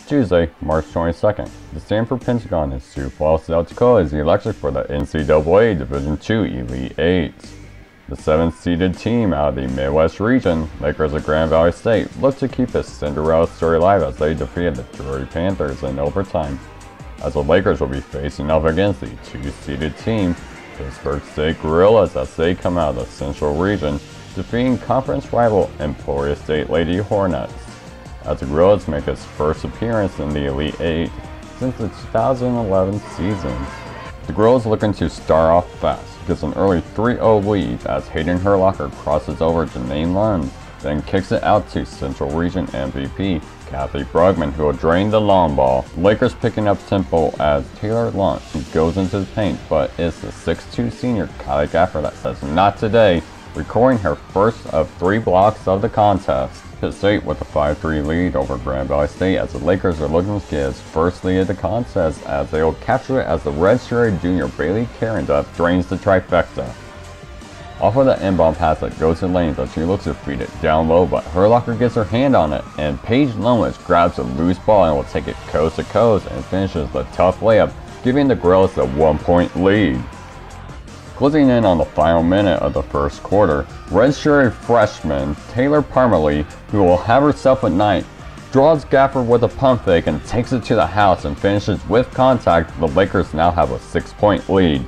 Tuesday, March 22nd. The Stanford Pentagon in Sioux Falls, South Dakota is the election for the NCAA Division II Elite Eight. The 7th-seeded team out of the Midwest region, Lakers of Grand Valley State, look to keep its Cinderella story alive as they defeated the Drury Panthers in overtime, as the Lakers will be facing off against the 2-seeded team, Pittsburg State Gorillas, as they come out of the Central region, defeating conference rival Emporia State Lady Hornets, as the Gorillas make its first appearance in the Elite Eight since the 2011 season. The Gorillas looking to start off fast, gets an early 3-0 lead as Hayden Herlocker crosses over Janine Lund, then kicks it out to Central Region MVP Kathy Brugman, who will drain the long ball. Lakers picking up tempo as Taylor Lunt goes into the paint, but it's the 6'2 senior Kylie Gaffer that says not today, recording her first of 3 blocks of the contest. Pitt State with a 5-3 lead over Grand Valley State as the Lakers are looking to get its first lead of the contest as they will capture it as the redshirted junior Bailey Carenduff drains the trifecta. Off of the inbound pass that goes to lanes as she looks to feed it down low, but Herlocker gets her hand on it and Paige Lomas grabs a loose ball and will take it coast to coast and finishes the tough layup, giving the Gorillas a 1-point lead. Closing in on the final minute of the first quarter, redshirted freshman Taylor Parmalee, who will have herself a night, draws Gaffer with a pump fake and takes it to the house and finishes with contact. The Lakers now have a 6-point lead.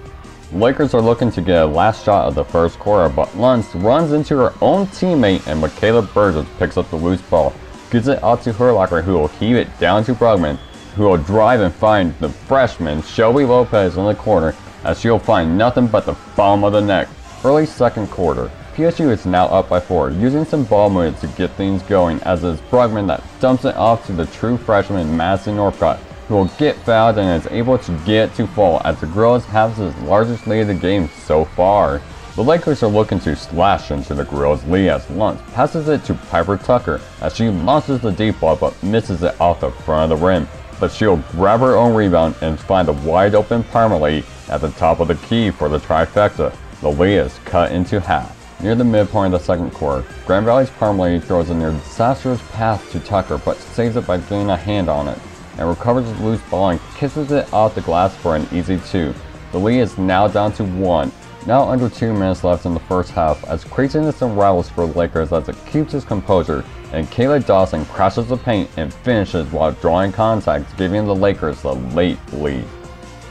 The Lakers are looking to get a last shot of the first quarter, but Luntz runs into her own teammate and Michaela Burgess picks up the loose ball, gives it out to Herlocker, who will heave it down to Brugman, who will drive and find the freshman Shelby Lopez in the corner, as she'll find nothing but the bottom of the net. Early second quarter, PSU is now up by 4, using some ball movement to get things going, as it's Brugman that dumps it off to the true freshman Madison Norcott, who will get fouled and is able to get it to fall as the Gorillas have the largest lead of the game so far. The Lakers are looking to slash into the Gorillas' lead as Luntz passes it to Piper Tucker as she launches the deep ball but misses it off the front of the rim, but she'll grab her own rebound and find a wide open Parmalee at the top of the key for the trifecta. The lead is cut into half. Near the midpoint of the second quarter, Grand Valley's Parmalee throws a near disastrous pass to Tucker but saves it by getting a hand on it, and recovers the loose ball and kisses it off the glass for an easy 2. The lead is now down to 1. Now under 2 minutes left in the first half, as craziness unravels for the Lakers as it keeps its composure, and Kayla Dawson crashes the paint and finishes while drawing contact, giving the Lakers the late lead.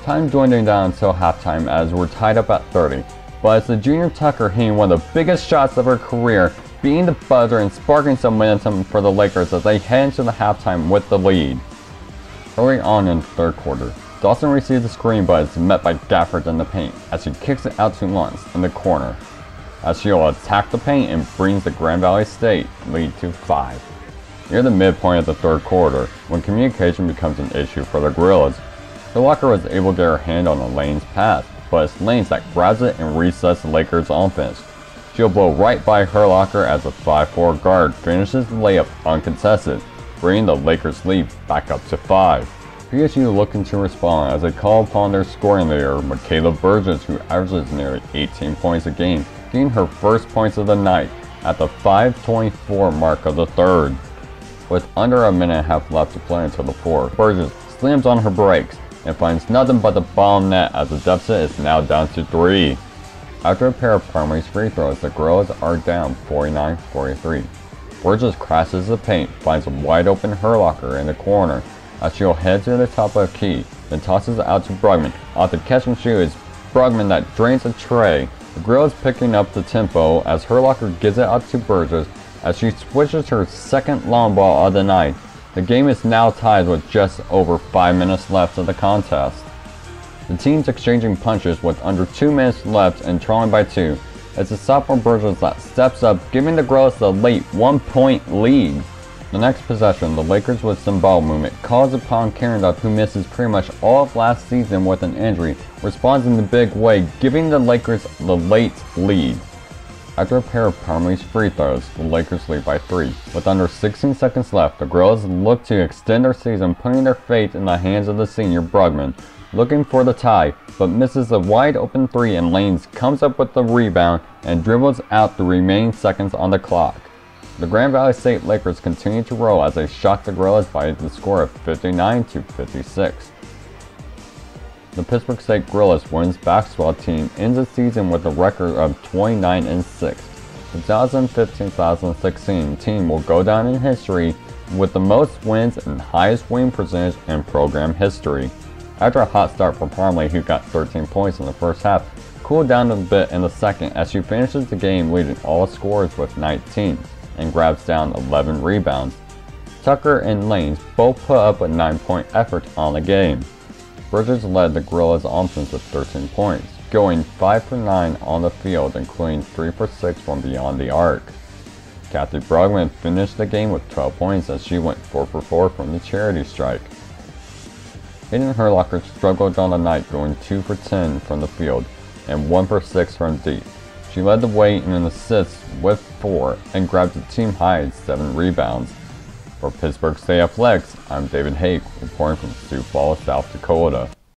Time dwindling down until halftime as we're tied up at 30, but it's the junior Tucker hitting one of the biggest shots of her career, beating the buzzer and sparking some momentum for the Lakers as they head into the halftime with the lead. Early on in the third quarter, Dawson receives a screen but is met by Gafford in the paint as she kicks it out to Luntz in the corner, as she'll attack the paint and brings the Grand Valley State lead to 5. Near the midpoint of the third quarter, when communication becomes an issue for the Gorillas, Herlocker was able to get her hand on a Lane's pass, but it's Lane's that grabs it and resets the Lakers' offense. She'll blow right by Herlocker as the 5'4 guard finishes the layup uncontested, bringing the Lakers' lead back up to 5. PSU looking to respond as they call upon their scoring leader, Michaela Burgess, who averages nearly 18 points a game, getting her first points of the night at the 5:24 mark of the third. With under a minute and a half left to play until the fourth, Burgess slams on her brakes and finds nothing but the bottom net as the deficit is now down to 3. After a pair of Parmalee's free throws, the Gorillas are down 49-43. Burgess crashes the paint, finds a wide open Herlocker in the corner as she'll head to the top of the key, then tosses it out to Brugman. Off the catch and shoot is Brugman that drains a tray. The Gorillas picking up the tempo as Herlocker gives it out to Burgess as she switches her second long ball of the night. The game is now tied with just over 5 minutes left of the contest. The teams exchanging punches with under 2 minutes left and trailing by 2. It's the sophomore Burgess that steps up, giving the Gorillas the late 1-point lead. The next possession, the Lakers with some ball movement calls upon Carenduff, who misses pretty much all of last season with an injury, responds in the big way, giving the Lakers the late lead. After a pair of Parmalee's free throws, the Lakers lead by 3. With under 16 seconds left, the Gorillas look to extend their season, putting their fate in the hands of the senior Brugman, looking for the tie, but misses a wide open 3 and Lanes comes up with the rebound and dribbles out the remaining seconds on the clock. The Grand Valley State Lakers continue to roll as they shock the Gorillas by the score of 59-56. The Pittsburg State Gorillas women's basketball team ends the season with a record of 29-6. The 2015-2016 team will go down in history with the most wins and highest winning percentage in program history. After a hot start for Parmley, who got 13 points in the first half, cooled down a bit in the second as she finishes the game leading all scorers with 19 and grabs down 11 rebounds. Tucker and Lanes both put up a 9-point effort on the game. Bridges led the Gorillas' offense with 13 points, going 5 for 9 on the field, including 3 for 6 from beyond the arc. Kathy Brugman finished the game with 12 points as she went 4 for 4 from the charity strike. Hayden Herlocker struggled on the night, going 2 for 10 from the field and 1 for 6 from deep. She led the way in an assist with 4 and grabbed the team high 7 rebounds. For Pittsburg State Athletics, I'm David Hake, reporting from Sioux Falls, South Dakota.